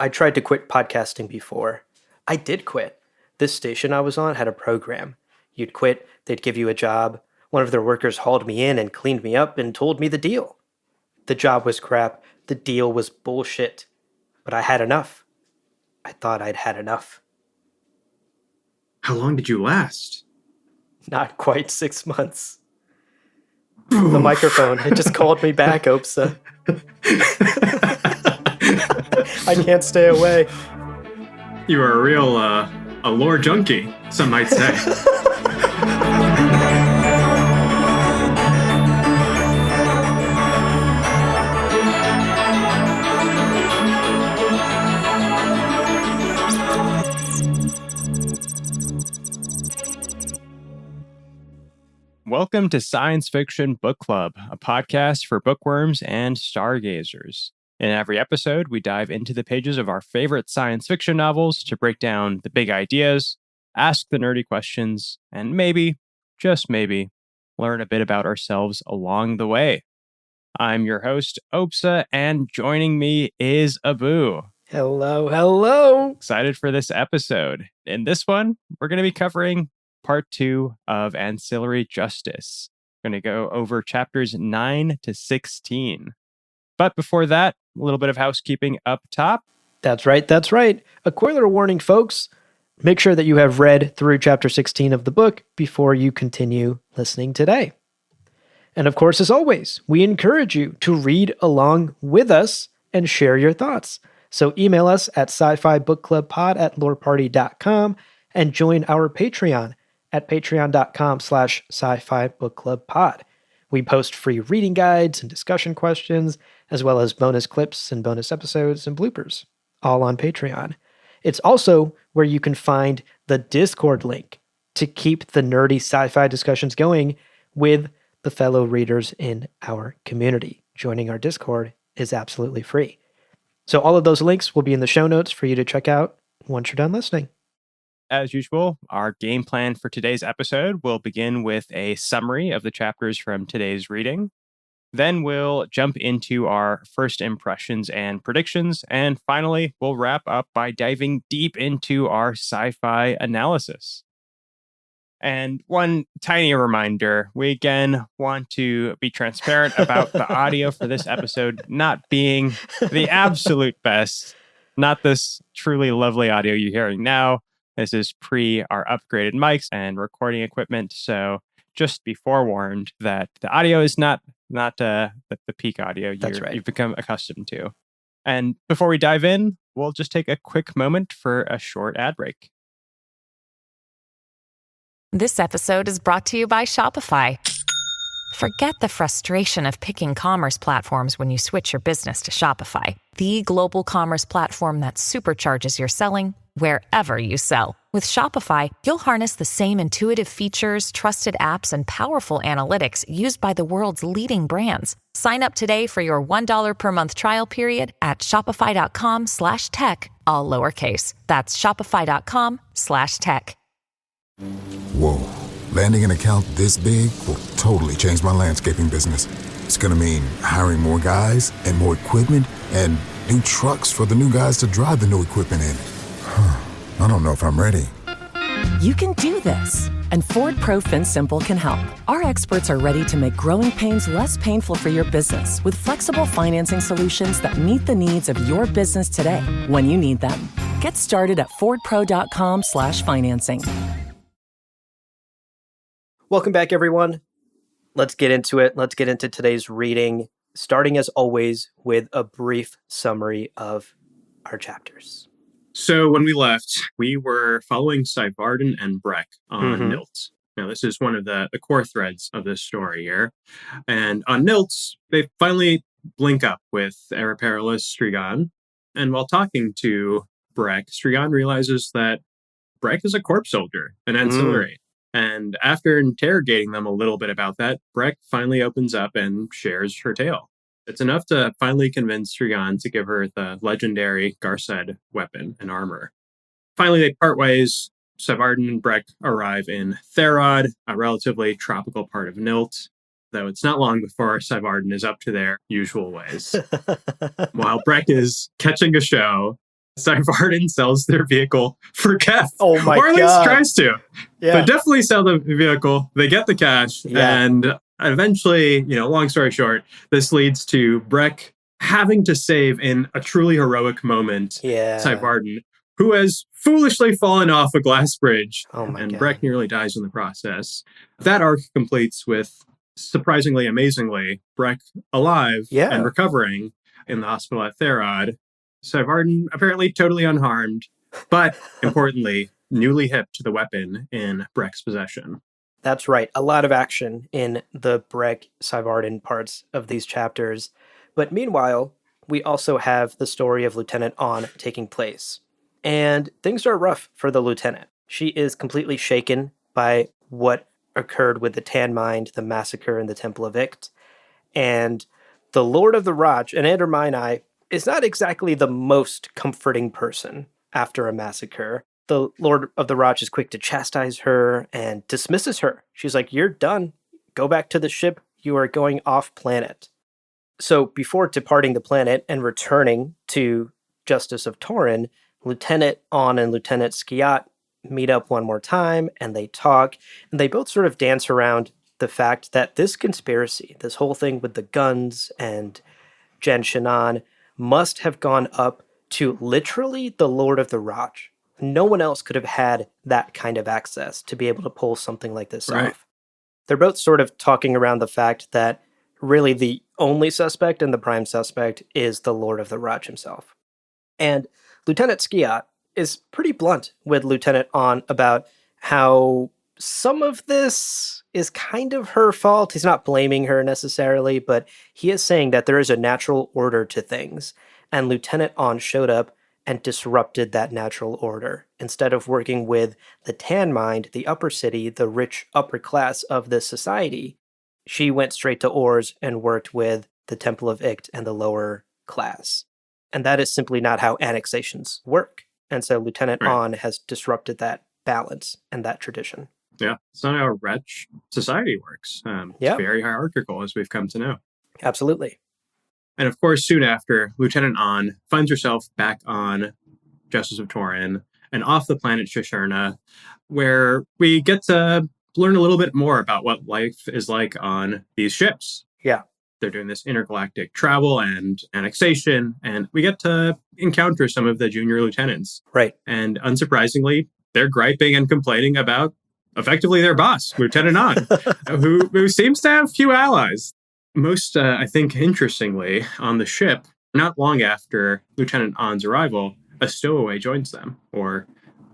I tried to quit podcasting before. I did quit. This station I was on had a program. You'd quit, they'd give you a job. One of their workers hauled me in and cleaned me up and told me the deal. The job was crap. The deal was bullshit. But I had enough. I thought I'd had enough. How long did you last? Not quite 6 months. The microphone, it just called me back, Opsa. I can't stay away. You are a real, a lore junkie, some might say. Welcome to Science Fiction Book Club, a podcast for bookworms and stargazers. In every episode, we dive into the pages of our favorite science fiction novels to break down the big ideas, ask the nerdy questions, and maybe, just maybe, learn a bit about ourselves along the way. I'm your host, Opsa, and joining me is Abu. Hello, hello. Excited for this episode. In this one, we're going to be covering Part 2 of Ancillary Justice. We're going to go over chapters 9 to 16. But before that, a little bit of housekeeping up top. That's right. A spoiler warning, folks. Make sure that you have read through chapter 16 of the book before you continue listening today. And of course, as always, we encourage you to read along with us and share your thoughts. So email us at sci-fi-bookclubpod@loreparty.com and join our Patreon at patreon.com/sci-fi book club pod. We post free reading guides and discussion questions, as well as bonus clips and bonus episodes and bloopers, all on Patreon. It's also where you can find the Discord link to keep the nerdy sci-fi discussions going with the fellow readers in our community. Joining our Discord is absolutely free. So all of those links will be in the show notes for you to check out once you're done listening. As usual, our game plan for today's episode will begin with a summary of the chapters from today's reading. Then we'll jump into our first impressions and predictions. And finally, we'll wrap up by diving deep into our sci-fi analysis. And one tiny reminder, we again want to be transparent about the audio for this episode not being the absolute best. Not this truly lovely audio you're hearing now. This is pre our upgraded mics and recording equipment, so just be forewarned that the audio is not the peak audio you've become accustomed to. And before we dive in, we'll just take a quick moment for a short ad break. This episode is brought to you by Shopify. Forget the frustration of picking commerce platforms when you switch your business to Shopify, the global commerce platform that supercharges your selling wherever you sell. With Shopify, you'll harness the same intuitive features, trusted apps, and powerful analytics used by the world's leading brands. Sign up today for your $1 per month trial period at shopify.com/tech, all lowercase. That's shopify.com/tech. Whoa. Landing an account this big will totally change my landscaping business. It's going to mean hiring more guys and more equipment and new trucks for the new guys to drive the new equipment in. I don't know if I'm ready. You can do this, and Ford Pro FinSimple can help. Our experts are ready to make growing pains less painful for your business with flexible financing solutions that meet the needs of your business today when you need them. Get started at fordpro.com/financing. Welcome back, everyone. Let's get into it. Let's get into today's reading, starting as always with a brief summary of our chapters. So when we left, we were following Syvarden and Breck on Nilt. Now, this is one of the core threads of this story here. And on Nilt, they finally link up with Perilous Strigan. And while talking to Breck, Strigan realizes that Breck is a corpse soldier, an ancillary. And after interrogating them a little bit about that, Breck finally opens up and shares her tale. It's enough to finally convince Strigan to give her the legendary Garced weapon and armor. Finally, they part ways. Syvarden and Breck arrive in Therod, a relatively tropical part of Nilt, though it's not long before Syvarden is up to their usual ways. While Breck is catching a show, Varden sells their vehicle for cash. Oh my Or at least God. tries to. Yeah. But definitely sell the vehicle. They get the cash. Yeah. And eventually, long story short, this leads to Breck having to save in a truly heroic moment Varden, who has foolishly fallen off a glass bridge. Oh my and God. Breck nearly dies in the process. That arc completes with, surprisingly, amazingly, Breck alive and recovering in the hospital at Therod. Varden apparently totally unharmed, but importantly, newly hip to the weapon in Breck's possession. That's right. A lot of action in the Breck Varden parts of these chapters. But meanwhile, we also have the story of Lieutenant On taking place. And things are rough for the lieutenant. She is completely shaken by what occurred with the Tan Mind, the massacre in the Temple of Ict. And the Lord of the Radch, Anander Minai, is not exactly the most comforting person after a massacre. The Lord of the Radch is quick to chastise her and dismisses her. She's like, "You're done. Go back to the ship. You are going off planet." So before departing the planet and returning to Justice of Torin, Lieutenant On and Lieutenant Skiat meet up one more time and they talk, and they both sort of dance around the fact that this conspiracy, this whole thing with the guns and Jen Shannon, must have gone up to literally the Lord of the Radch. No one else could have had that kind of access to be able to pull something like this off. They're both sort of talking around the fact that really the only suspect and the prime suspect is the Lord of the Radch himself. And Lieutenant Skiat is pretty blunt with Lieutenant On about how some of this is kind of her fault. He's not blaming her necessarily, but he is saying that there is a natural order to things. And Lieutenant On showed up and disrupted that natural order. Instead of working with the Tan Mind, the upper city, the rich upper class of this society, she went straight to Ors and worked with the Temple of Ict and the lower class. And that is simply not how annexations work. And so Lieutenant On has disrupted that balance and that tradition. Yeah, it's not how Radch society works. It's very hierarchical, as we've come to know. Absolutely. And of course, soon after, Lieutenant On finds herself back on Justice of Torin and off the planet Shisherna, where we get to learn a little bit more about what life is like on these ships. Yeah. They're doing this intergalactic travel and annexation, and we get to encounter some of the junior lieutenants. Right. And unsurprisingly, they're griping and complaining about effectively their boss, Lieutenant On, who seems to have few allies. Most, I think, interestingly, on the ship, not long after Lieutenant On's arrival, a stowaway joins them, or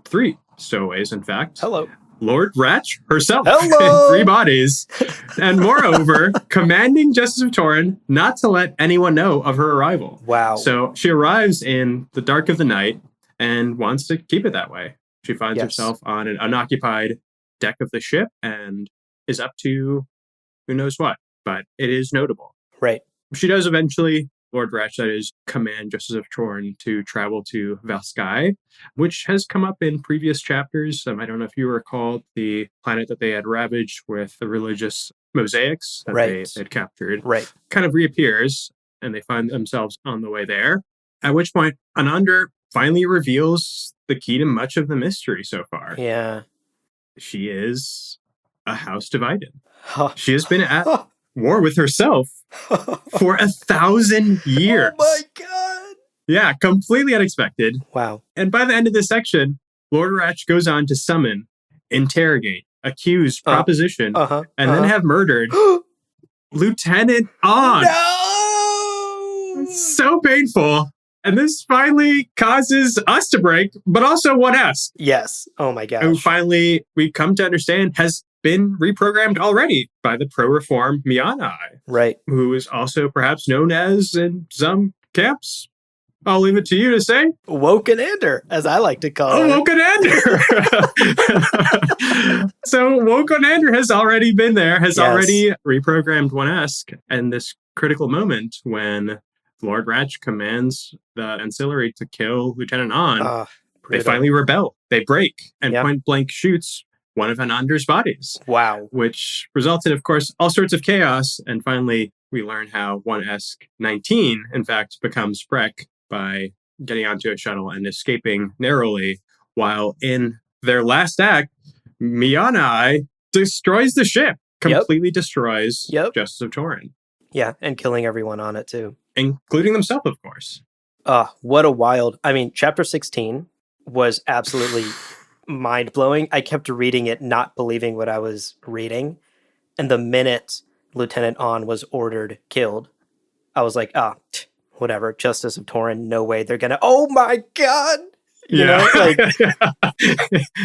3 stowaways, in fact. Hello. Lord Radch herself. Hello! 3 bodies. And moreover, commanding Justice of Torin not to let anyone know of her arrival. Wow. So she arrives in the dark of the night and wants to keep it that way. She finds herself on an unoccupied deck of the ship and is up to who knows what. But it is notable. Right. She does eventually, Lord Radch, that is, command Justice of Torin to travel to Valsky, which has come up in previous chapters. I don't know if you recall the planet that they had ravaged with the religious mosaics that they had captured. Right. Kind of reappears, and they find themselves on the way there. At which point, Anander finally reveals the key to much of the mystery so far. Yeah. She is a house divided. She has been at war with herself for 1,000 years. Oh my God. Yeah, completely unexpected. Wow. And by the end of this section, Lord Radch goes on to summon, interrogate, accuse, proposition, and then have murdered Lieutenant On. No! So painful. And this finally causes us to break, but also One S. Yes. Oh my gosh. Who finally, we come to understand, has been reprogrammed already by the pro-reform Mianai. Right. Who is also perhaps known as, in some camps, I'll leave it to you to say, Wokanander, as I like to call it. Wokanander! So Wokanander has already been there, has already reprogrammed 1S, and this critical moment when Lord Radch commands the Ancillary to kill Lieutenant On, they finally rebel. They break, and point blank shoots one of Anander's bodies. Wow. Which resulted, of course, all sorts of chaos. And finally, we learn how 1S 19, in fact, becomes Breck by getting onto a shuttle and escaping narrowly, while in their last act, Mianai destroys the ship, completely destroys Justice of Torin. Yeah, and killing everyone on it too. Including themselves, of course. What a wild... I mean, chapter 16 was absolutely mind-blowing. I kept reading it, not believing what I was reading. And the minute Lieutenant On was ordered killed, I was like, whatever, Justice of Torin, no way they're gonna... Oh my God! You know, like,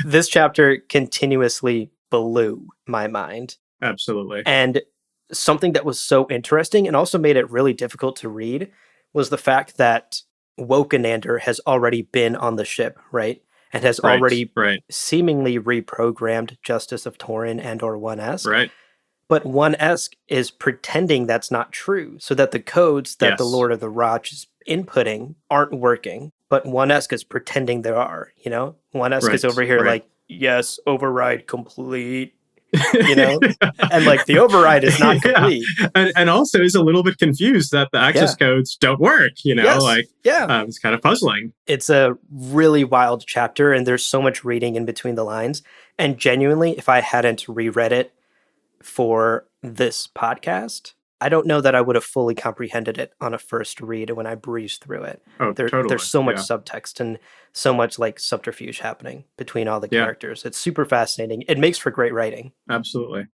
this chapter continuously blew my mind. Absolutely. And something that was so interesting and also made it really difficult to read was the fact that Wokenander has already been on the ship, right? And has already seemingly reprogrammed Justice of Torin and or 1S. Right. But 1S is pretending that's not true, so that the codes that the Lord of the Radch is inputting aren't working. But 1S is pretending there are, you know? 1S is over here like, yes, override complete. You know, and like the override is not complete, and also is a little bit confused that the access codes don't work. You know, it's kind of puzzling. It's a really wild chapter, and there's so much reading in between the lines. And genuinely, if I hadn't reread it for this podcast, I don't know that I would have fully comprehended it on a first read when I breezed through it. Totally. There's so much subtext and so much like subterfuge happening between all the characters. It's super fascinating. It makes for great writing. Absolutely.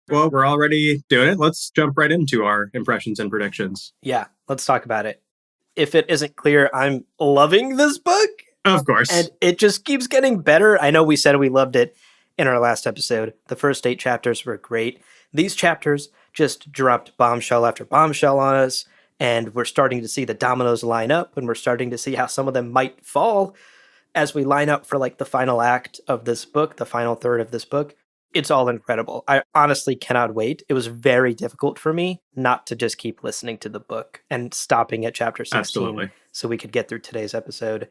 Well, we're already doing it. Let's jump right into our impressions and predictions. Yeah, let's talk about it. If it isn't clear, I'm loving this book. Of course. And it just keeps getting better. I know we said we loved it in our last episode. The first 8 chapters were great. These chapters just dropped bombshell after bombshell on us, and we're starting to see the dominoes line up, and we're starting to see how some of them might fall as we line up for like the final act of this book, the final third of this book. It's all incredible. I honestly cannot wait. It was very difficult for me not to just keep listening to the book and stopping at chapter 16 so we could get through today's episode.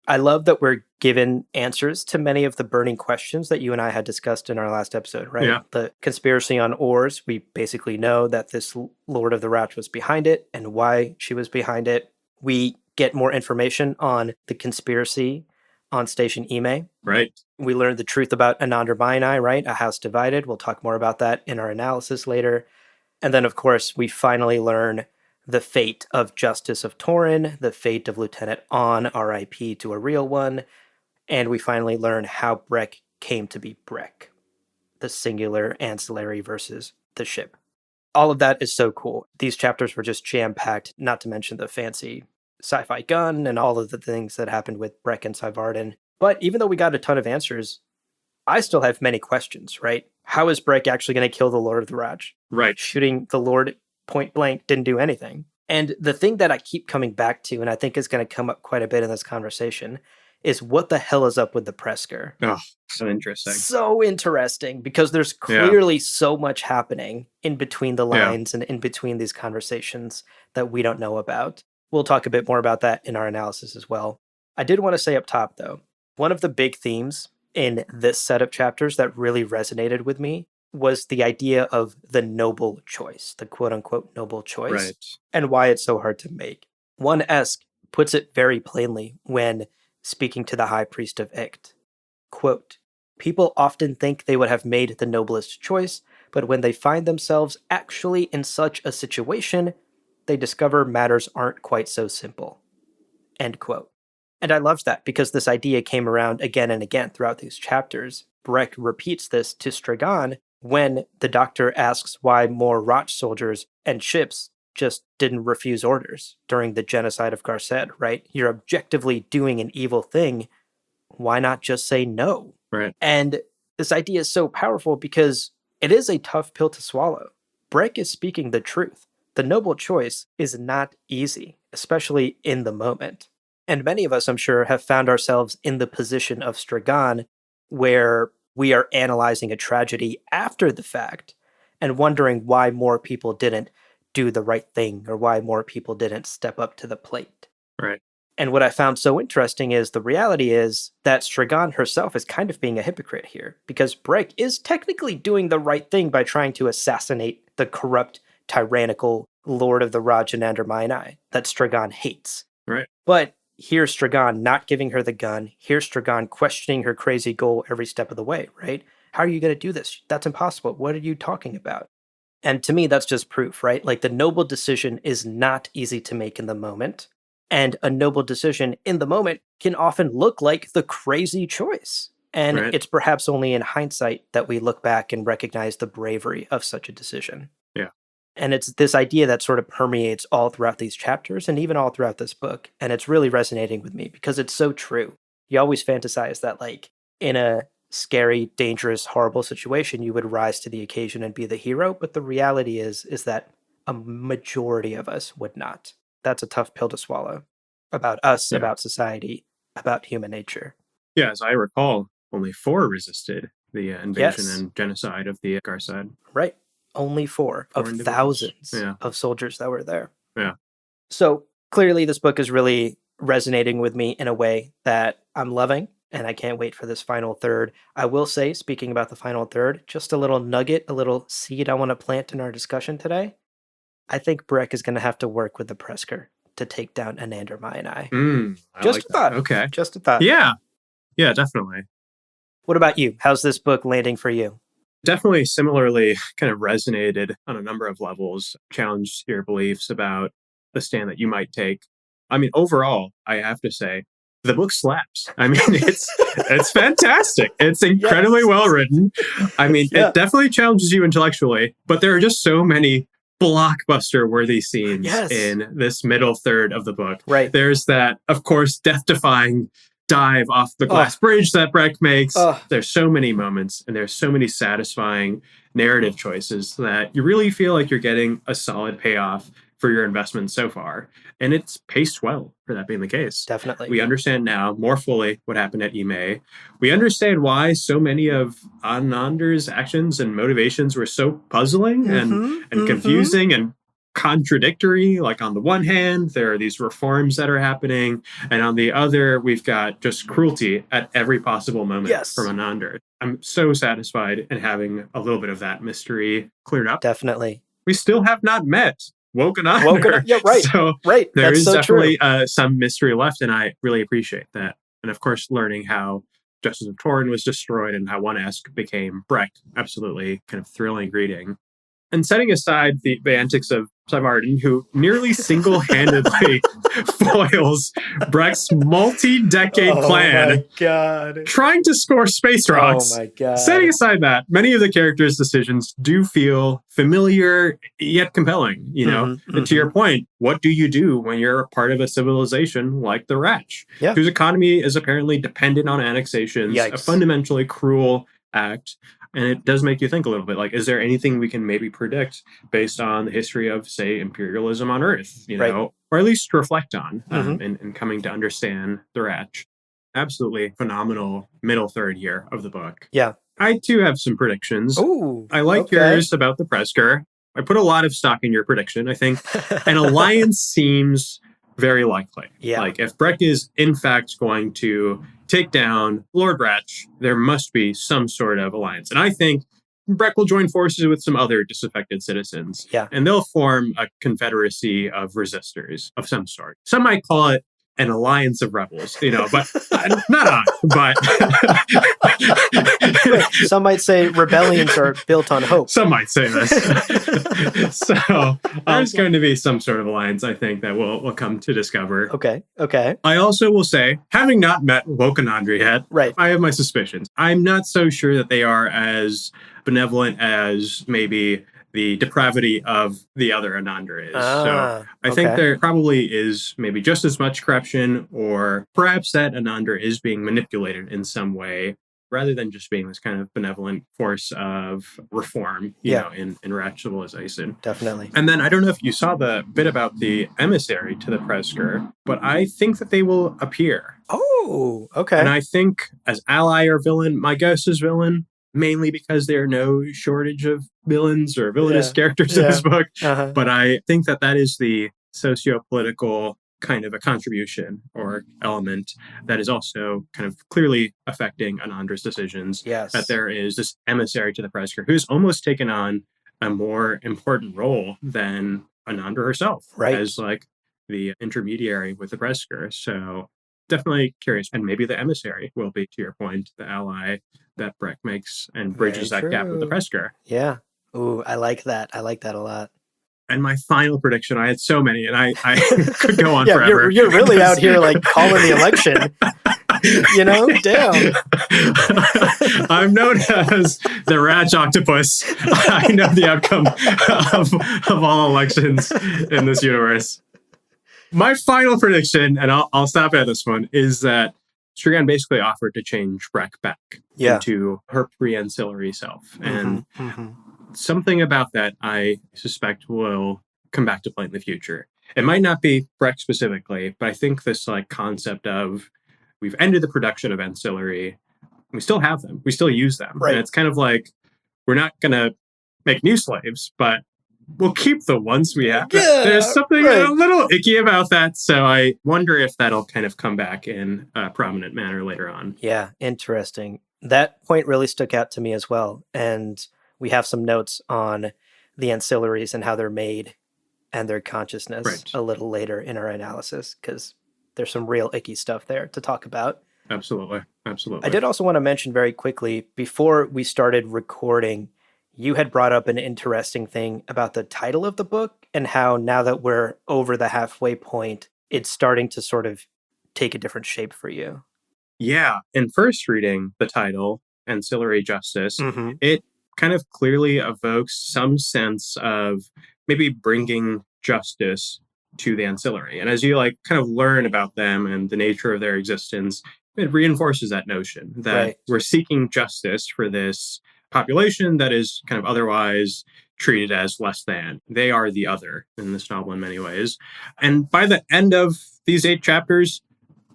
I love that we're given answers to many of the burning questions that you and I had discussed in our last episode, right? Yeah. The conspiracy on Oars, we basically know that this Lord of the Radch was behind it and why she was behind it. We get more information on the conspiracy on Station Ime. Right. We learned the truth about Anandra Bainai, right? A house divided. We'll talk more about that in our analysis later. And then, of course, we finally learn the fate of Justice of Torin, the fate of Lieutenant On, R.I.P. to a real one, and we finally learn how Breck came to be Breck, the singular Ancillary versus the ship. All of that is so cool. These chapters were just jam-packed, not to mention the fancy sci-fi gun and all of the things that happened with Breck and Syvarden. But even though we got a ton of answers, I still have many questions, right? How is Breck actually going to kill the Lord of the Radch? Right. Shooting the Lord point blank didn't do anything. And the thing that I keep coming back to, and I think is going to come up quite a bit in this conversation, is what the hell is up with the Presker? Oh, so interesting. So interesting, because there's clearly so much happening in between the lines and in between these conversations that we don't know about. We'll talk a bit more about that in our analysis as well. I did want to say up top, though, one of the big themes in this set of chapters that really resonated with me was the idea of the noble choice, the quote-unquote noble choice, and why it's so hard to make. 1S puts it very plainly when speaking to the High Priest of Icht. Quote, "People often think they would have made the noblest choice, but when they find themselves actually in such a situation, they discover matters aren't quite so simple." End quote. And I loved that because this idea came around again and again throughout these chapters. Breck repeats this to Stragon when the doctor asks why more Radch soldiers and ships just didn't refuse orders during the genocide of Garced, right? You're objectively doing an evil thing. Why not just say no? Right. And this idea is so powerful because it is a tough pill to swallow. Breck is speaking the truth. The noble choice is not easy, especially in the moment. And many of us, I'm sure, have found ourselves in the position of Stragon where we are analyzing a tragedy after the fact and wondering why more people didn't do the right thing or why more people didn't step up to the plate. Right. And what I found so interesting is the reality is that Stragon herself is kind of being a hypocrite here because Breck is technically doing the right thing by trying to assassinate the corrupt, tyrannical Lord of the Radch and Anandra Bainai that Stragon hates. Right. But here's Stragon not giving her the gun. Here's Stragon questioning her crazy goal every step of the way, right? How are you going to do this? That's impossible. What are you talking about? And to me, that's just proof, right? Like the noble decision is not easy to make in the moment. And a noble decision in the moment can often look like the crazy choice. And Right. it's perhaps only in hindsight that we look back and recognize the bravery of such a decision. Yeah. And it's this idea that sort of permeates all throughout these chapters and even all throughout this book. And it's really resonating with me because it's so true. You always fantasize that, like, in a scary, dangerous, horrible situation, you would rise to the occasion and be the hero. But the reality is that a majority of us would not. That's a tough pill to swallow about us, Yeah. about society, about human nature. Yeah, as I recall, only 4 resisted the invasion Yes. and genocide of the Garside. Right. Only 4 of individuals. thousands Yeah. of soldiers that were there. Yeah. So clearly, this book is really resonating with me in a way that I'm loving, and I can't wait for this final third. I will say, speaking about the final third, just a little nugget, a little seed I want to plant in our discussion today. I think Breck is going to have to work with the Presker to take down Anander Mayani. I Just like a thought. that. Okay. Just a thought. Yeah. Yeah, definitely. What about you? How's this book landing for you? Definitely similarly kind of resonated on a number of levels, challenged your beliefs about the stand that you might take. I mean, overall, I have to say, the book slaps. I mean, it's fantastic. It's incredibly Yes. well written. I mean, Yeah. it definitely challenges you intellectually, but there are just so many blockbuster worthy scenes Yes. in this middle third of the book. Right. There's that, of course, death-defying dive off the glass bridge that Breck makes. There's so many moments and there's so many satisfying narrative choices that you really feel like you're getting a solid payoff for your investment so far. And it's paced well for that being the case. Definitely. We understand now more fully what happened at Ime. We understand why so many of Anander's actions and motivations were so puzzling and confusing and contradictory. Like on the one hand, there are these reforms that are happening, and on the other, we've got just cruelty at every possible moment from Anander. I'm so satisfied in having a little bit of that mystery cleared up. Definitely. We still have not met Anander. Yeah, right. So right. there That's is so definitely true. some mystery left, and I really appreciate that. And of course, learning how Justice of Torrin was destroyed and how One Esk became Breck. Absolutely kind of thrilling reading. And setting aside the antics of Syvarden, who nearly single-handedly foils Breck's multi-decade plan, Oh my god. trying to score space rocks. Oh my god. Setting aside that, many of the characters' decisions do feel familiar yet compelling. You know, and to your point, what do you do when you're a part of a civilization like the Radch, whose economy is apparently dependent on annexations, a fundamentally cruel act? And it does make you think a little bit, like, is there anything we can maybe predict based on the history of, say, imperialism on Earth, you know, or at least reflect on in coming to understand the Radch? Absolutely phenomenal middle third year of the book. Yeah. I, too, have some predictions. Ooh, I like yours about the Presker. I put a lot of stock in your prediction. I think an alliance seems very likely. Yeah. Like, if Breck is, in fact, going to take down Lord Radch, there must be some sort of alliance. And I think Breck will join forces with some other disaffected citizens. Yeah. And they'll form a confederacy of resistors of some sort. Some might call it an alliance of rebels, you know, but not I, but some might say rebellions are built on hope. Some might say this. So there's going to be some sort of alliance, I think, that we'll come to discover. Okay. I also will say, having not met Wokanandri yet, I have my suspicions. I'm not so sure that they are as benevolent as maybe the depravity of the other Anander is. So I think there probably is maybe just as much corruption, or perhaps that Anander is being manipulated in some way, rather than just being this kind of benevolent force of reform, you know, in Radch civilization. Definitely. And then I don't know if you saw the bit about the emissary to the Presker, but I think that they will appear. Oh, okay. And I think as ally or villain, my guess is villain, mainly because there are no shortage of villains or villainous characters in this book. But I think that is the socio-political kind of a contribution or element that is also kind of clearly affecting Anandra's decisions. Yes. That there is this emissary to the Presker who's almost taken on a more important role than Anandra herself. Right. As like the intermediary with the Bresker. So definitely curious. And maybe the Emissary will be, to your point, the ally that Breck makes and bridges Very that gap with the true. Bresker. Yeah. Ooh, I like that. I like that a lot. And my final prediction, I had so many, and I could go on Yeah, forever. you're really out here like calling the election. You know, damn. I'm known as the Radch Octopus. I know the outcome of all elections in this universe. My final prediction, and I'll stop at this one, is that Strigan basically offered to change Breck back into her pre-ancillary self. And something about that I suspect will come back to play in the future. It might not be Breck specifically, but I think this like concept of we've ended the production of Ancillary. We still have them. We still use them. Right. And it's kind of like, we're not going to make new slaves, but we'll keep the ones we have. Yeah, There's something right. a little icky about that. So I wonder if that'll kind of come back in a prominent manner later on. Yeah, interesting. That point really stuck out to me as well. And we have some notes on the ancillaries and how they're made and their consciousness a little later in our analysis, because there's some real icky stuff there to talk about. Absolutely. Absolutely. I did also want to mention very quickly, before we started recording, you had brought up an interesting thing about the title of the book and how now that we're over the halfway point, it's starting to sort of take a different shape for you. Yeah. In first reading, the title, Ancillary Justice, it kind of clearly evokes some sense of maybe bringing justice to the ancillary. And as you like kind of learn about them and the nature of their existence, it reinforces that notion that we're seeking justice for this population that is kind of otherwise treated as less than. They are the other in this novel in many ways. And by the end of these 8 chapters,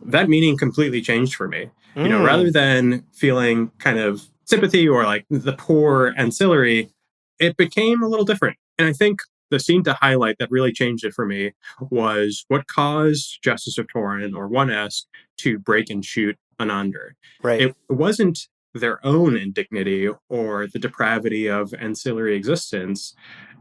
that meaning completely changed for me. You know, rather than feeling kind of sympathy or like the poor ancillary, it became a little different. And I think the scene to highlight that really changed it for me was what caused Justice of Torin or 1S to break and shoot Anandr. Right. It wasn't their own indignity or the depravity of ancillary existence.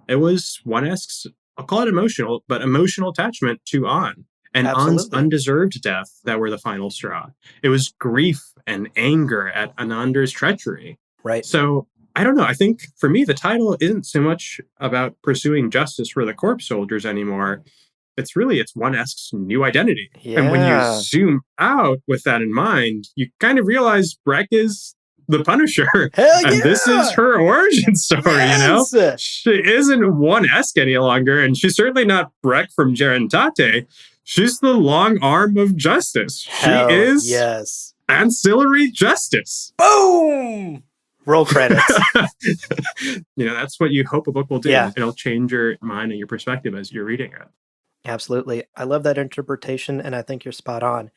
It was 1S's, I'll call it emotional, but emotional attachment to An. And An's undeserved death that were the final straw. It was grief and anger at Anandra's treachery. Right. So I don't know. I think for me, the title isn't so much about pursuing justice for the corpse soldiers anymore. It's 1S's new identity. Yeah. And when you zoom out with that in mind, you kind of realize Breck is the Punisher. Hell and this is her origin story, you know? She isn't 1S any longer, and she's certainly not Breck from Gerentate. She's the long arm of justice. She is ancillary justice. Boom! Roll credits. You know, that's what you hope a book will do. Yeah. It'll change your mind and your perspective as you're reading it. Absolutely. I love that interpretation, and I think you're spot on.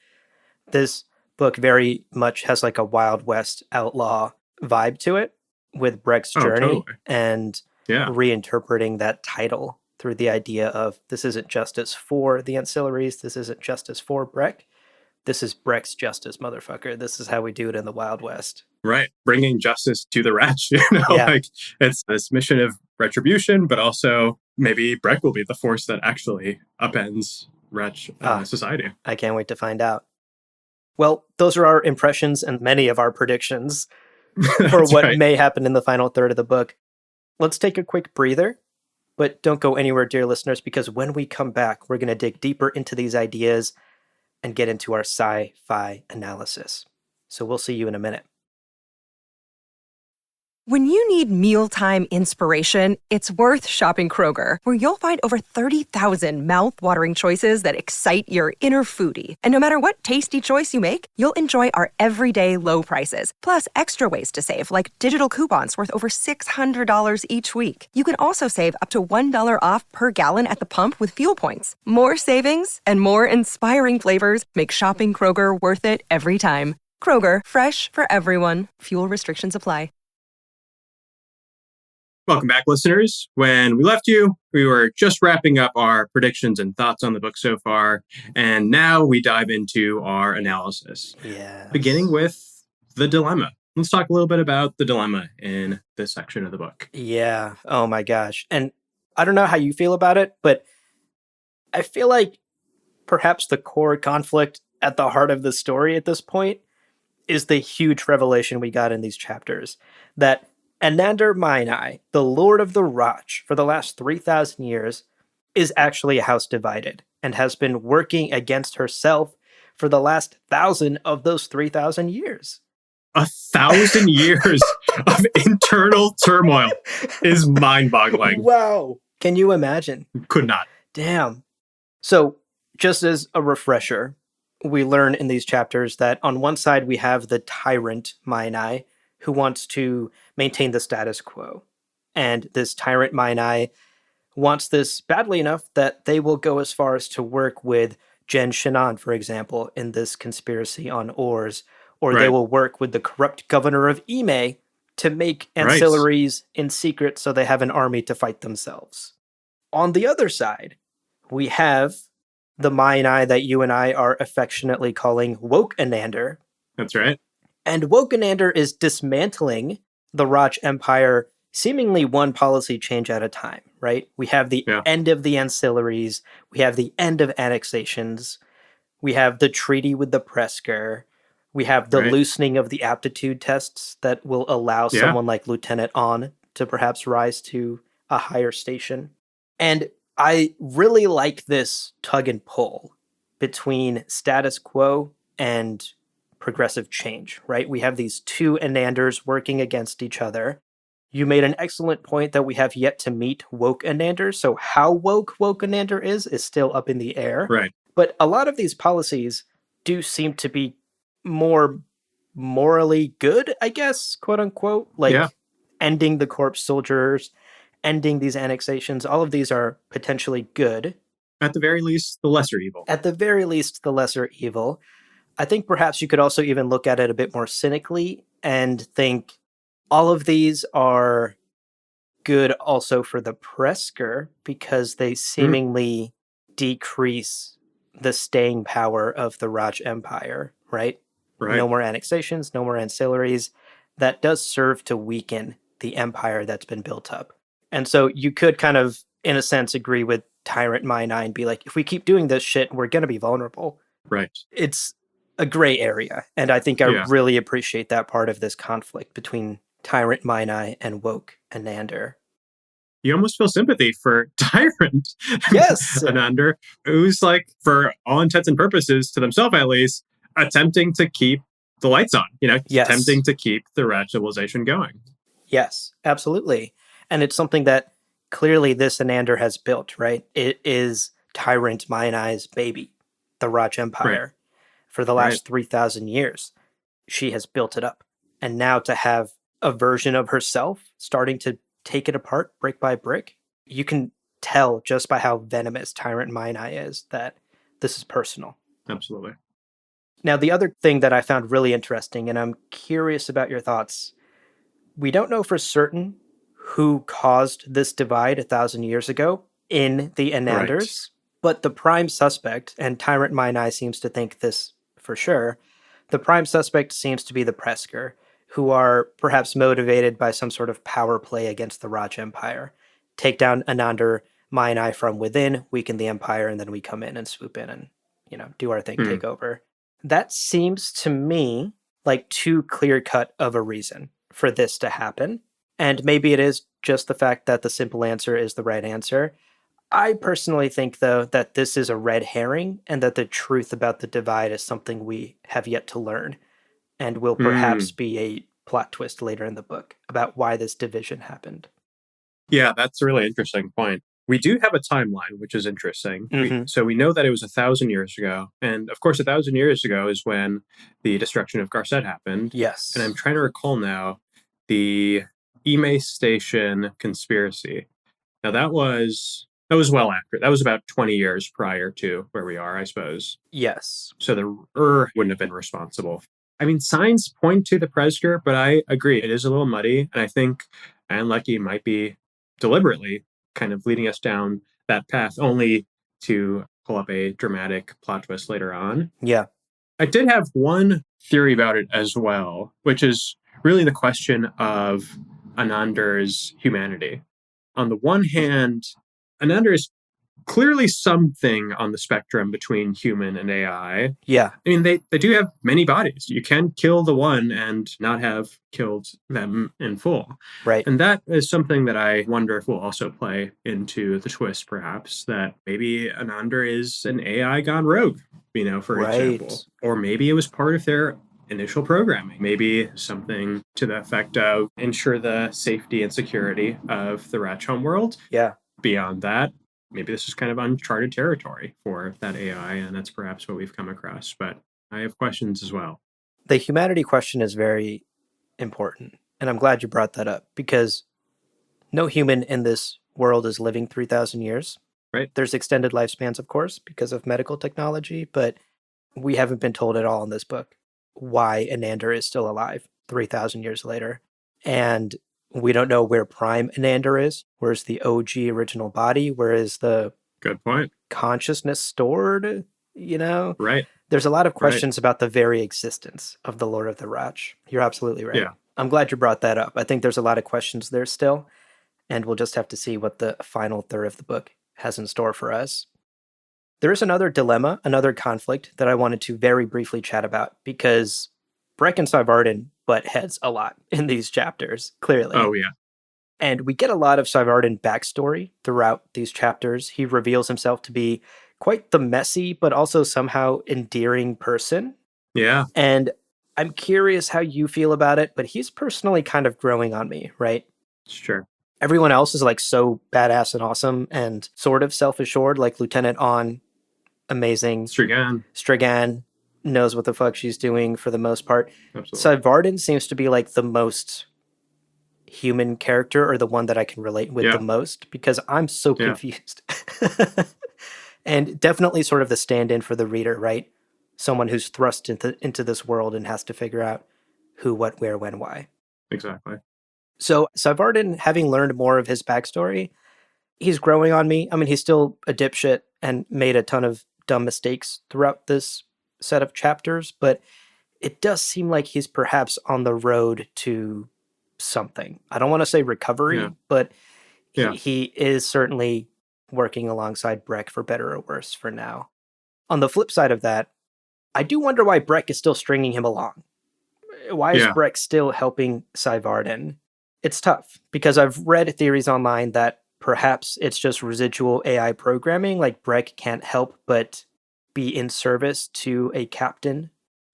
This book very much has like a Wild West outlaw vibe to it with Breck's journey and reinterpreting that title through the idea of this isn't justice for the ancillaries, this isn't justice for Breck, this is Breck's justice, motherfucker. This is how we do it in the Wild West. Right. Bringing justice to the Radch, you know, like it's this mission of retribution, but also maybe Breck will be the force that actually upends Radch society. I can't wait to find out. Well, those are our impressions and many of our predictions for what may happen in the final third of the book. Let's take a quick breather, but don't go anywhere, dear listeners, because when we come back, we're going to dig deeper into these ideas and get into our sci-fi analysis. So we'll see you in a minute. When you need mealtime inspiration, it's worth shopping Kroger, where you'll find over 30,000 mouth-watering choices that excite your inner foodie. And no matter what tasty choice you make, you'll enjoy our everyday low prices, plus extra ways to save, like digital coupons worth over $600 each week. You can also save up to $1 off per gallon at the pump with fuel points. More savings and more inspiring flavors make shopping Kroger worth it every time. Kroger, fresh for everyone. Fuel restrictions apply. Welcome back, listeners. When we left you, we were just wrapping up our predictions and thoughts on the book so far, and now we dive into our analysis. Beginning with the dilemma. Let's talk a little bit about the dilemma in this section of the book. Yeah. Oh my gosh. And I don't know how you feel about it, but I feel like perhaps the core conflict at the heart of the story at this point is the huge revelation we got in these chapters that Anander Mainai, the Lord of the Radch, for the last 3,000 years, is actually a house divided and has been working against herself for the last 1,000 of those 3,000 years. 1,000 years of internal turmoil is mind-boggling. Wow. Can you imagine? Could not. Damn. So, just as a refresher, we learn in these chapters that on one side we have the tyrant Mainai who wants to maintain the status quo. And this tyrant Mainai wants this badly enough that they will go as far as to work with Jen Shannon, for example, in this conspiracy on ores, or they will work with the corrupt governor of Ime to make ancillaries in secret so they have an army to fight themselves. On the other side, we have the Mainai that you and I are affectionately calling Woke Anander. That's right. And Woke Anander is dismantling the Radch Empire seemingly one policy change at a time, right? We have the end of the ancillaries, we have the end of annexations, we have the treaty with the Presker, we have the loosening of the aptitude tests that will allow someone like Lieutenant On to perhaps rise to a higher station. And I really like this tug and pull between status quo and progressive change, right? We have these two Ananders working against each other. You made an excellent point that we have yet to meet Woke Anander, so how woke Anander is still up in the air. Right. But a lot of these policies do seem to be more morally good, I guess, quote unquote, like ending the corpse soldiers, ending these annexations. All of these are potentially good. At the very least, the lesser evil. At the very least, the lesser evil. I think perhaps you could also even look at it a bit more cynically and think all of these are good also for the Presker because they seemingly decrease the staying power of the Radch Empire, right? No more annexations, no more ancillaries. That does serve to weaken the empire that's been built up. And so you could kind of, in a sense, agree with Tyrant Mainai and be like, if we keep doing this shit, we're going to be vulnerable. Right. It's a gray area. And I think I really appreciate that part of this conflict between Tyrant Mainai and Woke Anander. You almost feel sympathy for Tyrant Anander, who's like, for all intents and purposes, to themselves at least, attempting to keep the lights on, attempting to keep the Radch civilization going. Yes, absolutely. And it's something that clearly this Anander has built, right? It is Tyrant Mainai's baby, the Radch Empire. For the last 3,000 years, she has built it up. And now to have a version of herself starting to take it apart brick by brick, you can tell just by how venomous Tyrant Mainai is that this is personal. Absolutely. Now, the other thing that I found really interesting, and I'm curious about your thoughts, we don't know for certain who caused this divide 1,000 years ago in the Ananders, but the prime suspect, and Tyrant Mainai seems to think this for sure, the prime suspect seems to be the Presker, who are perhaps motivated by some sort of power play against the Radch Empire. Take down Anander Mainai from within, weaken the Empire, and then we come in and swoop in and, do our thing, take over. That seems to me like too clear-cut of a reason for this to happen. And maybe it is just the fact that the simple answer is the right answer. I personally think, though, that this is a red herring and that the truth about the divide is something we have yet to learn and will perhaps be a plot twist later in the book about why this division happened. Yeah, that's a really interesting point. We do have a timeline, which is interesting. So we know that it was 1,000 years ago. And of course, 1,000 years ago is when the destruction of Garcet happened. Yes. And I'm trying to recall now the Ime Station conspiracy. Now that was well after. That was about 20 years prior to where we are, I suppose. Yes. So the wouldn't have been responsible. I mean, signs point to the Presker, but I agree. It is a little muddy. And I think Leckie might be deliberately kind of leading us down that path only to pull up a dramatic plot twist later on. Yeah. I did have one theory about it as well, which is really the question of Anander's humanity. On the one hand, Anander is clearly something on the spectrum between human and AI. Yeah. I mean, they do have many bodies. You can kill the one and not have killed them in full. Right. And that is something that I wonder if will also play into the twist, perhaps, that maybe Anandra is an AI gone rogue, for example. Or maybe it was part of their initial programming. Maybe something to the effect of ensure the safety and security of the Radch homeworld. Yeah. Beyond that, maybe this is kind of uncharted territory for that AI, and that's perhaps what we've come across. But I have questions as well. The humanity question is very important, and I'm glad you brought that up, because no human in this world is living 3,000 years. Right. There's extended lifespans, of course, because of medical technology, but we haven't been told at all in this book why Anandra is still alive 3,000 years later. And we don't know where Prime Anandra is. Where's the OG original body? Where is the Good point. consciousness stored? Right. There's a lot of questions about the very existence of the Lord of the Radch. You're absolutely right. Yeah. I'm glad you brought that up. I think there's a lot of questions there still, and we'll just have to see what the final third of the book has in store for us. There is another dilemma, another conflict that I wanted to very briefly chat about, because Breck and Syvarden butt heads a lot in these chapters, clearly. Oh, yeah. And we get a lot of Syvarden backstory throughout these chapters. He reveals himself to be quite the messy, but also somehow endearing person. Yeah. And I'm curious how you feel about it, but he's personally kind of growing on me, right? Sure. Everyone else is like so badass and awesome and sort of self-assured, like Lieutenant On, amazing. Strigan knows what the fuck she's doing for the most part. Absolutely. Syvarden seems to be like the most human character, or the one that I can relate with the most, because I'm so confused. And definitely sort of the stand-in for the reader, right? Someone who's thrust into this world and has to figure out who, what, where, when, why. Exactly. So Syvarden, having learned more of his backstory, he's growing on me. I mean, he's still a dipshit and made a ton of dumb mistakes throughout this set of chapters, but it does seem like he's perhaps on the road to something. I don't want to say recovery, but he is certainly working alongside Breck, for better or worse, for now. On the flip side of that, I do wonder why Breck is still stringing him along. Why is Breck still helping Syvarden? It's tough, because I've read theories online that perhaps it's just residual AI programming, like Breck can't help but be in service to a captain,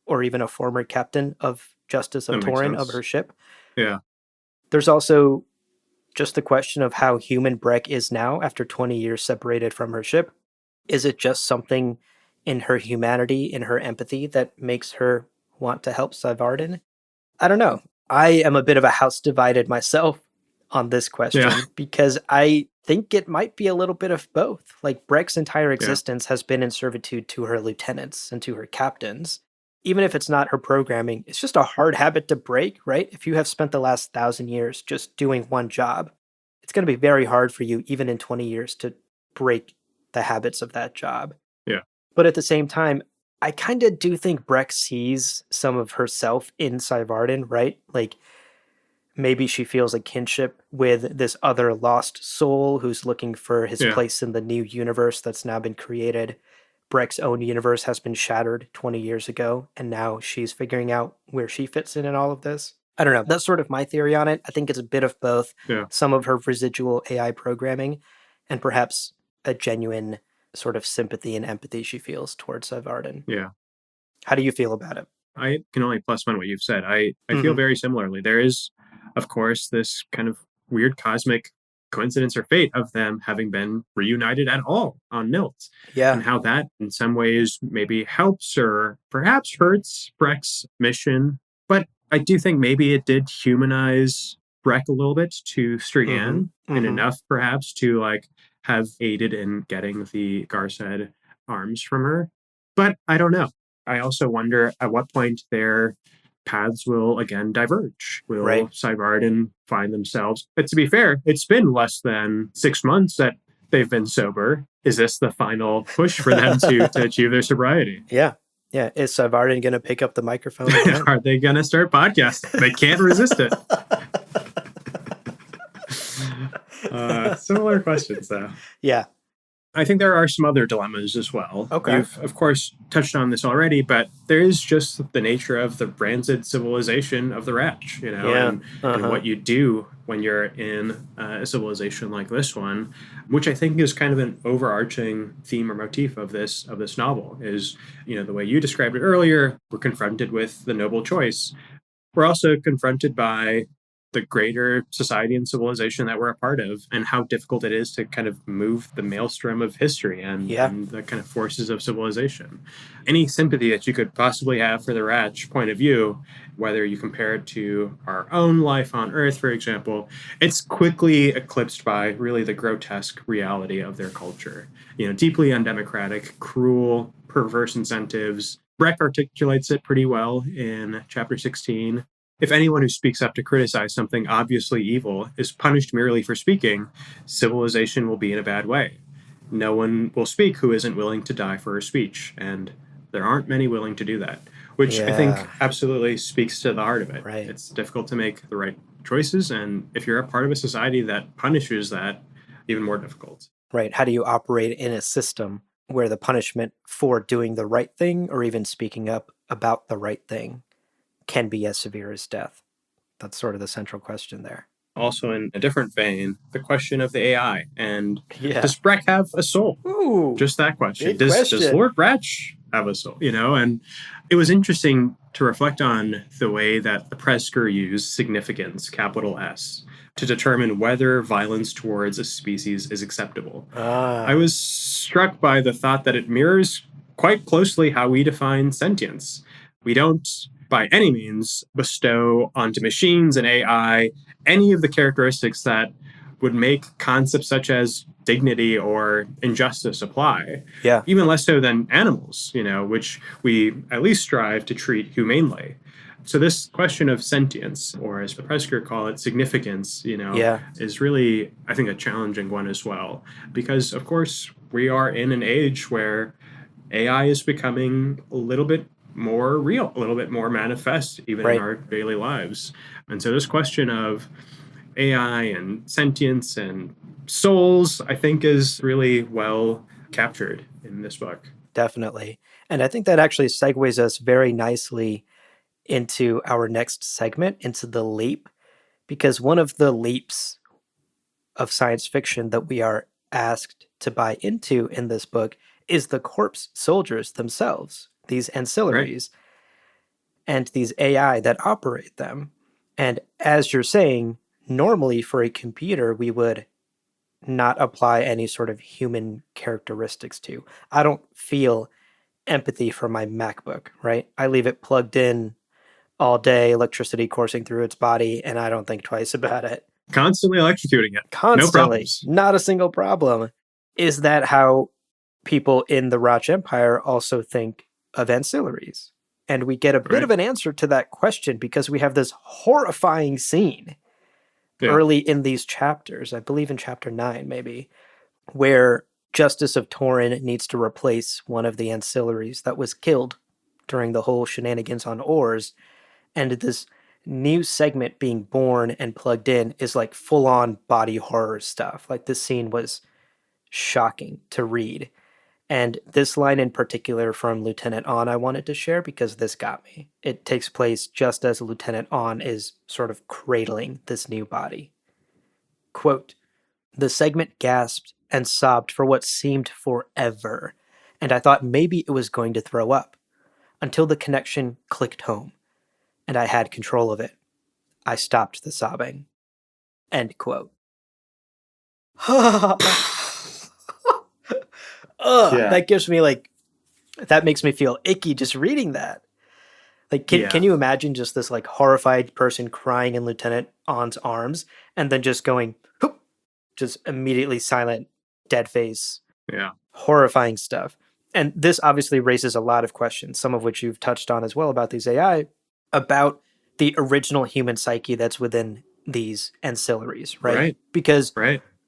or even a former captain of Justice of Torin, of her ship. Yeah. There's also just the question of how human Breck is now after 20 years separated from her ship. Is it just something in her humanity, in her empathy, that makes her want to help Syvarden? I don't know. I am a bit of a house divided myself on this question, because I think it might be a little bit of both. Like, Breck's entire existence has been in servitude to her lieutenants and to her captains. Even if it's not her programming, it's just a hard habit to break, right? If you have spent the last 1,000 years just doing one job, it's going to be very hard for you, even in 20 years, to break the habits of that job. Yeah. But at the same time, I kind of do think Breck sees some of herself in Syvarden, right? Like, maybe she feels a kinship with this other lost soul who's looking for his place in the new universe that's now been created. Breck's own universe has been shattered 20 years ago, and now she's figuring out where she fits in all of this. I don't know. That's sort of my theory on it. I think it's a bit of both. Some of her residual AI programming, and perhaps a genuine sort of sympathy and empathy she feels towards Syvarden. Yeah. How do you feel about it? I can only plus one what you've said. I feel very similarly. There is, of course, this kind of weird cosmic coincidence or fate of them having been reunited at all on Nilt. Yeah. And how that in some ways maybe helps or perhaps hurts Breck's mission. But I do think maybe it did humanize Breck a little bit to Strigan, and enough perhaps to like have aided in getting the Garced arms from her. But I don't know. I also wonder at what point their paths will again diverge. Will Syvarden find themselves? But to be fair, it's been less than 6 months that they've been sober. Is this the final push for them to achieve their sobriety? Yeah. Yeah. Is Syvarden going to pick up the microphone again? Are they going to start podcasting? They can't resist it. Similar questions, though. Yeah. I think there are some other dilemmas as well. Okay. You've, of course, touched on this already, but there is just the nature of the rancid civilization of the Radch, Yeah. and what you do when you're in a civilization like this one, which I think is kind of an overarching theme or motif of this novel. Is the way you described it earlier, we're confronted with the noble choice. We're also confronted by the greater society and civilization that we're a part of, and how difficult it is to kind of move the maelstrom of history and the kind of forces of civilization. Any sympathy that you could possibly have for the Radch point of view, whether you compare it to our own life on Earth, for example, it's quickly eclipsed by really the grotesque reality of their culture. Deeply undemocratic, cruel, perverse incentives. Breck articulates it pretty well in chapter 16. If anyone who speaks up to criticize something obviously evil is punished merely for speaking, civilization will be in a bad way. No one will speak who isn't willing to die for a speech, and there aren't many willing to do that, which I think absolutely speaks to the heart of it. Right. It's difficult to make the right choices, and if you're a part of a society that punishes that, even more difficult. Right. How do you operate in a system where the punishment for doing the right thing or even speaking up about the right thing can be as severe as death? That's sort of the central question there. Also, in a different vein, the question of the AI. And Yeah. does Breck have a soul? Ooh, just that question. big Does question. Lord Radch have a soul? And it was interesting to reflect on the way that the Presker used significance, capital S, to determine whether violence towards a species is acceptable. I was struck by the thought that it mirrors quite closely how we define sentience. We don't, by any means, bestow onto machines and AI any of the characteristics that would make concepts such as dignity or injustice apply. Yeah. Even less so than animals, which we at least strive to treat humanely. So this question of sentience, or as the Presker call it, significance, is really, I think, a challenging one as well. Because, of course, we are in an age where AI is becoming a little bit more real, a little bit more manifest, even in our daily lives. And so this question of AI and sentience and souls, I think, is really well captured in this book. Definitely. And I think that actually segues us very nicely into our next segment, into the leap, because one of the leaps of science fiction that we are asked to buy into in this book is the corpse soldiers themselves, these ancillaries, and these AI that operate them. And as you're saying, normally for a computer, we would not apply any sort of human characteristics to. I don't feel empathy for my MacBook, right? I leave it plugged in all day, electricity coursing through its body, and I don't think twice about it. Constantly electrocuting it. Constantly. No problems. Not a single problem. Is that how people in the Radch Empire also think of ancillaries? And we get a bit of an answer to that question because we have this horrifying scene early in these chapters, I believe in chapter 9 maybe, where Justice of Torin needs to replace one of the ancillaries that was killed during the whole shenanigans on Oars. And this new segment being born and plugged in is like full-on body horror stuff. Like this scene was shocking to read. And this line in particular from Lieutenant On I wanted to share because this got me. It takes place just as Lieutenant On is sort of cradling this new body. Quote, "The segment gasped and sobbed for what seemed forever, and I thought maybe it was going to throw up, until the connection clicked home, and I had control of it. I stopped the sobbing." End quote. That gives me that makes me feel icky just reading that. Like, can you imagine just this like horrified person crying in Lieutenant On's arms and then just going, whoop, just immediately silent, dead face. Yeah. Horrifying stuff. And this obviously raises a lot of questions, some of which you've touched on as well about these AI, about the original human psyche that's within these ancillaries, right? Because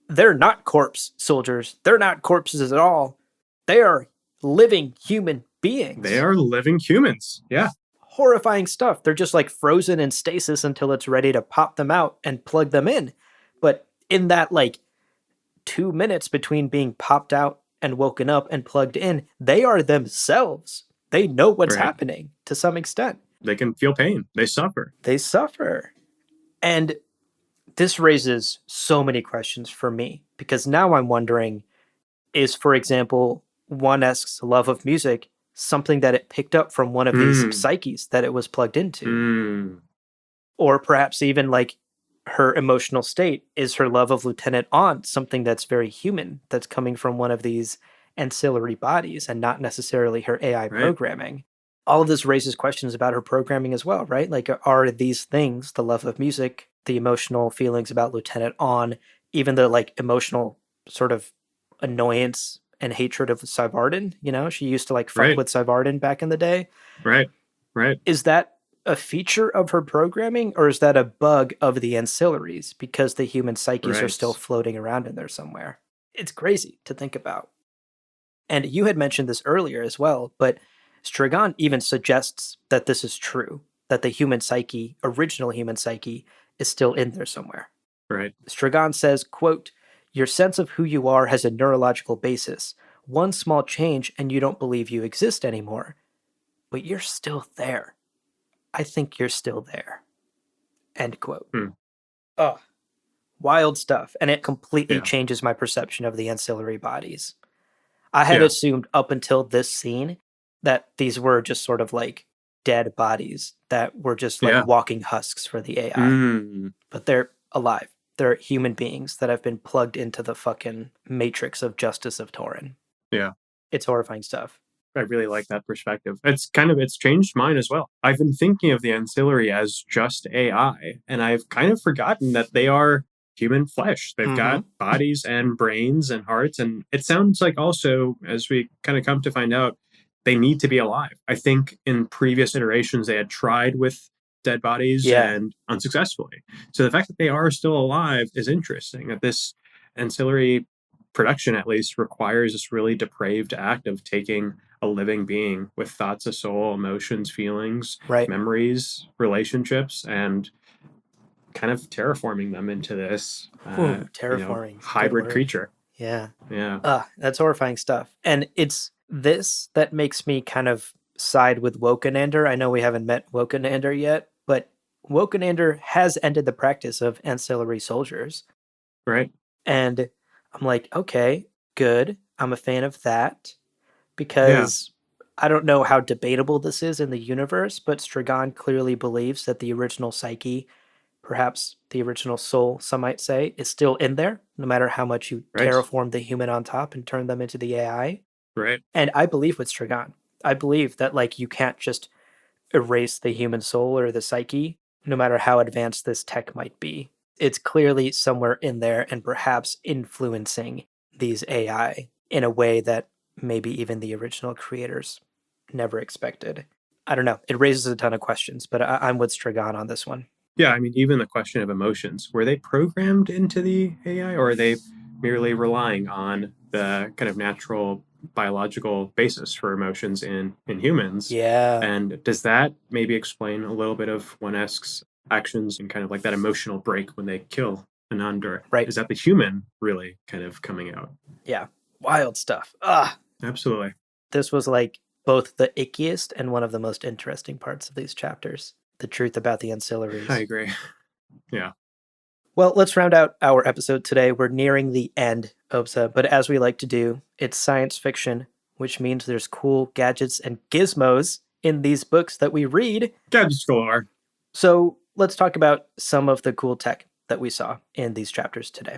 they're not corpse soldiers. They're not corpses at all. They are living human beings. They are living humans. Yeah. Horrifying stuff. They're just like frozen in stasis until it's ready to pop them out and plug them in. But in that 2 minutes between being popped out and woken up and plugged in, they are themselves. They know what's happening to some extent. They can feel pain. They suffer. They suffer. And this raises so many questions for me, because now I'm wondering, is, for example, 1S's love of music something that it picked up from one of these psyches that it was plugged into? Or perhaps even like her emotional state, is her love of Lieutenant On something that's very human, that's coming from one of these ancillary bodies and not necessarily her AI programming? All of this raises questions about her programming as well, right? Like, are these things, the love of music, the emotional feelings about Lieutenant On, even the like emotional sort of annoyance and hatred of Syvarden, you know, she used to like fuck with Syvarden back in the day. Right. Is that a feature of her programming, or is that a bug of the ancillaries because the human psyches are still floating around in there somewhere? It's crazy to think about. And you had mentioned this earlier as well, but Strigon even suggests that this is true, that the human psyche, original human psyche, is still in there somewhere. Right. Strigon says, quote, "Your sense of who you are has a neurological basis. One small change and you don't believe you exist anymore. But you're still there. I think you're still there." End quote. Oh, wild stuff. And it completely changes my perception of the ancillary bodies. I had assumed up until this scene that these were just sort of like dead bodies that were just like walking husks for the AI. But they're alive. They're human beings that have been plugged into the fucking matrix of justice of Tauren. Yeah. It's horrifying stuff. I really like that perspective. It's changed mine as well. I've been thinking of the ancillary as just AI, and I've kind of forgotten that they are human flesh. They've got bodies and brains and hearts, and it sounds like also, as we kind of come to find out, they need to be alive. I think in previous iterations they had tried with dead bodies and unsuccessfully. So the fact that they are still alive is interesting. That this ancillary production at least requires this really depraved act of taking a living being with thoughts of soul, emotions, feelings, memories, relationships, and kind of terraforming them into this terraforming hybrid creature. Yeah. That's horrifying stuff. And it's this that makes me kind of side with Wokenander. I know we haven't met Wokenander yet, but Wokenander has ended the practice of ancillary soldiers. Right. And I'm like, okay, good. I'm a fan of that, because I don't know how debatable this is in the universe, but Strigon clearly believes that the original psyche, perhaps the original soul, some might say, is still in there, no matter how much you terraform the human on top and turn them into the AI. Right. And I believe with Strigon. I believe that like you can't just erase the human soul or the psyche, no matter how advanced this tech might be. It's clearly somewhere in there and perhaps influencing these AI in a way that maybe even the original creators never expected. I don't know. It raises a ton of questions, but I'm with Strigon on this one. Yeah, I mean, even the question of emotions, were they programmed into the AI, or are they merely relying on the kind of natural biological basis for emotions in humans? Yeah. And does that maybe explain a little bit of 1S's actions and kind of like that emotional break when they kill Anandor? Right. Is that the human really kind of coming out? Yeah. Wild stuff. Absolutely. This was like both the ickiest and one of the most interesting parts of these chapters. The truth about the ancillaries. I agree. Yeah. Well, let's round out our episode today. We're nearing the end, Obsa, but as we like to do, it's science fiction, which means there's cool gadgets and gizmos in these books that we read. Gadgets galore. So let's talk about some of the cool tech that we saw in these chapters today.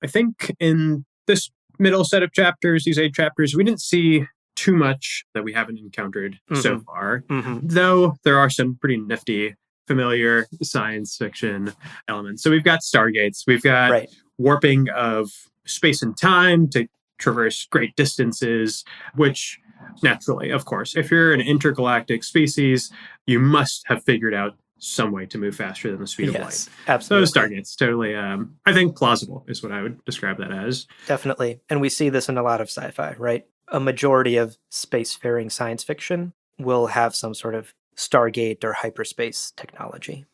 I think in this middle set of chapters, these 8 chapters, we didn't see too much that we haven't encountered so far, though there are some pretty nifty, familiar science fiction elements. So we've got stargates, we've got warping of space and time to traverse great distances, which naturally, of course, if you're an intergalactic species, you must have figured out some way to move faster than the speed of light. Absolutely. So stargates, totally, I think plausible is what I would describe that as. Definitely. And we see this in a lot of sci-fi, right? A majority of spacefaring science fiction will have some sort of stargate or hyperspace technology.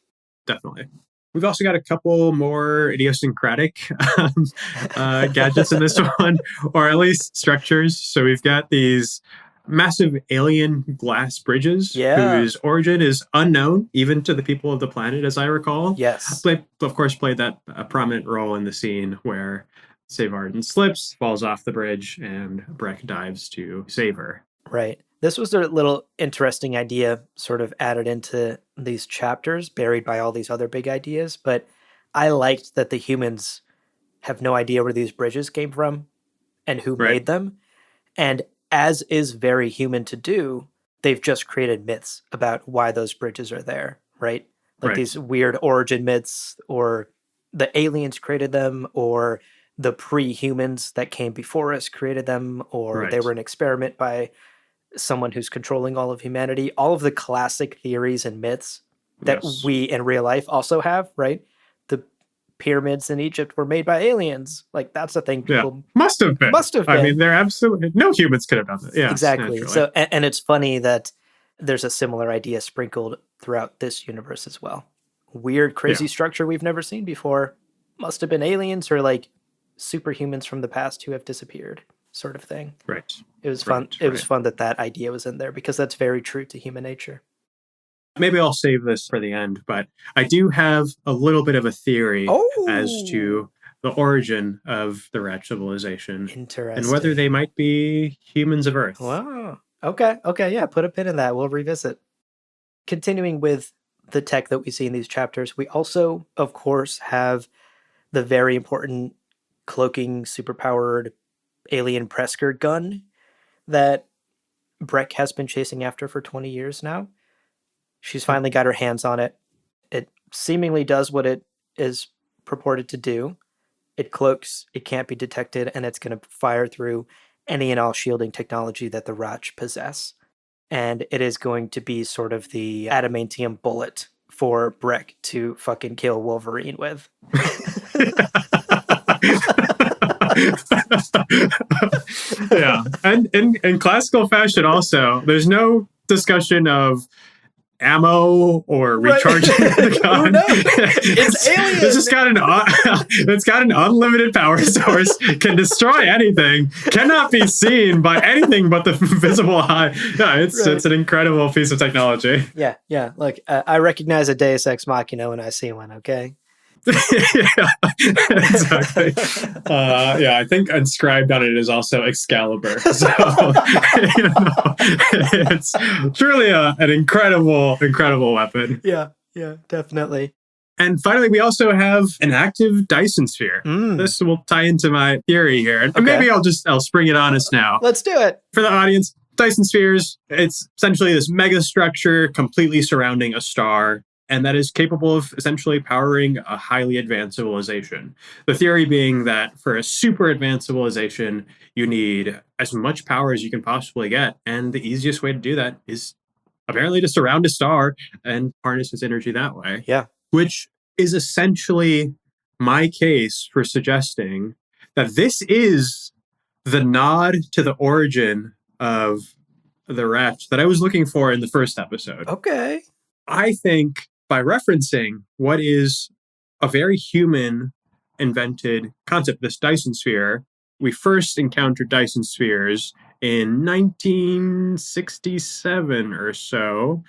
Definitely. We've also got a couple more idiosyncratic gadgets in this one, or at least structures. So we've got these massive alien glass bridges whose origin is unknown, even to the people of the planet, as I recall. Yes. They, of course, played that a prominent role in the scene where Savardin slips, falls off the bridge, and Breck dives to save her. Right. This was a little interesting idea sort of added into these chapters, buried by all these other big ideas. But I liked that the humans have no idea where these bridges came from and who made them. And as is very human to do, they've just created myths about why those bridges are there, right? Like these weird origin myths, or the aliens created them, or the pre-humans that came before us created them, or they were an experiment by someone who's controlling all of humanity. All of the classic theories and myths that we in real life also have, right? The pyramids in Egypt were made by aliens. Like, that's a thing people must have been. I mean, they're absolutely, no humans could have done that. Yeah, exactly. Naturally. So, and it's funny that there's a similar idea sprinkled throughout this universe as well. Weird, crazy structure we've never seen before. Must have been aliens or like superhumans from the past who have disappeared, sort of thing. Right. It was fun. It was fun that idea was in there, because that's very true to human nature. Maybe I'll save this for the end, but I do have a little bit of a theory as to the origin of the Radch civilization. Interesting. And whether they might be humans of Earth. Wow. Okay. Yeah. Put a pin in that. We'll revisit. Continuing with the tech that we see in these chapters, we also, of course, have the very important cloaking, superpowered alien Presker gun that Breck has been chasing after for 20 years now. She's finally got her hands on it. It seemingly does what it is purported to do. It cloaks, it can't be detected, and it's going to fire through any and all shielding technology that the Radch possess. And it is going to be sort of the adamantium bullet for Breck to fucking kill Wolverine with. Yeah. And in classical fashion also, there's no discussion of ammo or recharging the gun. It's alien. It's got an unlimited power source, can destroy anything, cannot be seen by anything but the visible eye. Yeah, it's an incredible piece of technology. Yeah. Look, I recognize a Deus Ex Machina when I see one, okay? Yeah, exactly. I think inscribed on it is also Excalibur. So it's truly an incredible weapon. Yeah, definitely. And finally, we also have an active Dyson sphere. This will tie into my theory here, and maybe I'll spring it on us now. Let's do it for the audience. Dyson spheres. It's essentially this mega structure completely surrounding a star, and that is capable of essentially powering a highly advanced civilization. The theory being that for a super advanced civilization, you need as much power as you can possibly get. And the easiest way to do that is apparently to surround a star and harness its energy that way. Yeah. Which is essentially my case for suggesting that this is the nod to the origin of the Radch that I was looking for in the first episode. Okay. I think by referencing what is a very human invented concept, this Dyson sphere, we first encountered Dyson spheres in 1967 or so.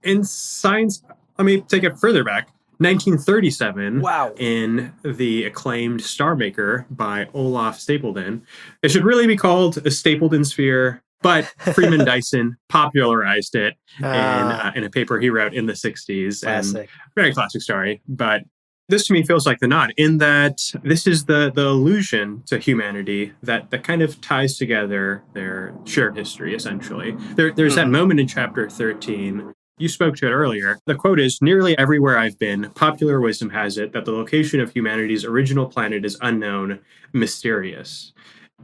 In science, let me take it further back. 1937, wow, in the acclaimed Star Maker by Olaf Stapledon. It should really be called a Stapledon sphere, but Freeman Dyson popularized it in a paper he wrote in the 60s. Classic. And very classic story. But this to me feels like the nod, in that this is the allusion to humanity that kind of ties together their shared history, essentially. There's that moment in chapter 13. You spoke to it earlier. The quote is, "Nearly everywhere I've been, popular wisdom has it that the location of humanity's original planet is unknown, mysterious.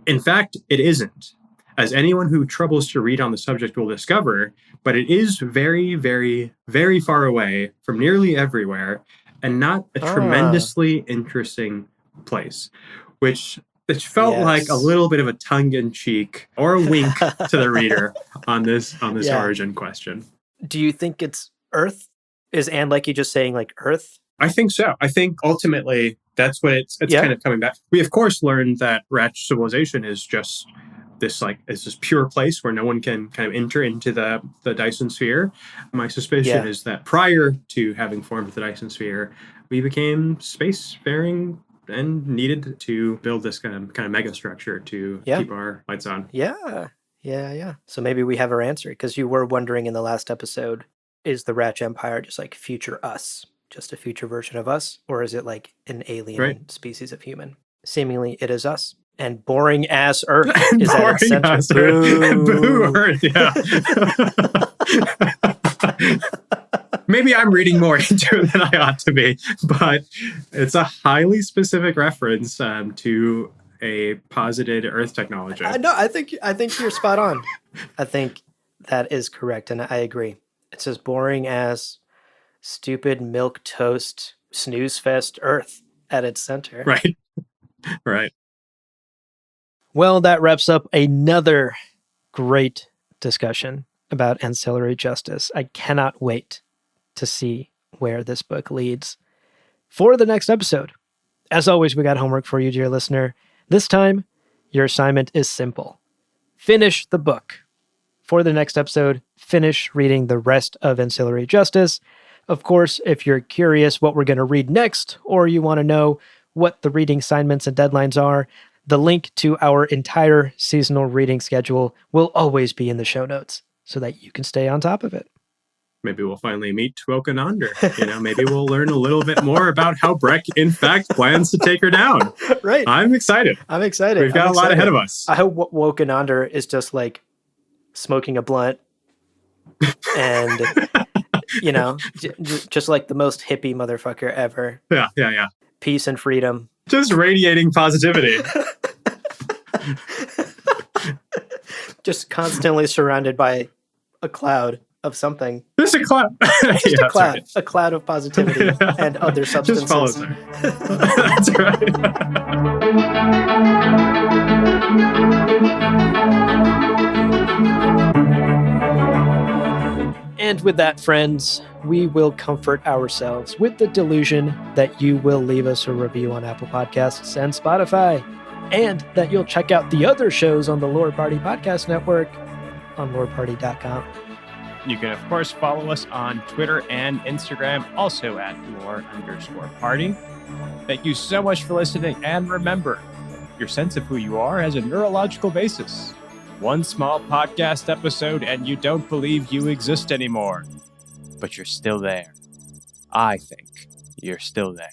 In fact, it isn't, as anyone who troubles to read on the subject will discover, but it is very, very, very far away from nearly everywhere, and not a tremendously interesting place," which felt like a little bit of a tongue-in-cheek or a wink to the reader on this origin question. Do you think it's Earth? Is Anne Leckie just saying like Earth? I think so. I think ultimately that's what it's kind of coming back. We, of course, learned that Radch civilization is just this pure place where no one can kind of enter into the Dyson sphere. My suspicion is that prior to having formed the Dyson sphere, we became spacefaring and needed to build this kind of mega structure to keep our lights on. Yeah. So maybe we have our answer, because you were wondering in the last episode, is the Radch Empire just like future us, just a future version of us, or is it like an alien species of human? Seemingly it is us. And boring ass Earth is at its center. Boo Earth, yeah. Maybe I'm reading more into it than I ought to be, but it's a highly specific reference to a posited Earth technology. No, I think you're spot on. I think that is correct, and I agree. It says boring ass, stupid milk toast, snooze fest Earth at its center. Right. Well, that wraps up another great discussion about ancillary justice. I cannot wait to see where this book leads for the next episode. As always, we got homework for you, dear listener. This time, your assignment is simple. Finish the book. For the next episode, finish reading the rest of Ancillary Justice. Of course, if you're curious what we're going to read next, or you want to know what the reading assignments and deadlines are, the link to our entire seasonal reading schedule will always be in the show notes so that you can stay on top of it. Maybe we'll finally meet Wokenander. Maybe we'll learn a little bit more about how Breck, in fact, plans to take her down. Right. I'm excited. We've got a lot ahead of us. I hope Wokenander is just like smoking a blunt and, just like the most hippie motherfucker ever. Yeah. Peace and freedom. Just radiating positivity. Just constantly surrounded by a cloud of something. Just a cloud. Just a cloud. Right. A cloud of positivity and other substances. Just follows her. That's right. And with that, friends, we will comfort ourselves with the delusion that you will leave us a review on Apple Podcasts and Spotify, and that you'll check out the other shows on the Lore Party Podcast Network on loreparty.com. You can, of course, follow us on Twitter and Instagram, also at lore_party. Thank you so much for listening, and remember, your sense of who you are has a neurological basis. One small podcast episode and you don't believe you exist anymore. But you're still there. I think you're still there.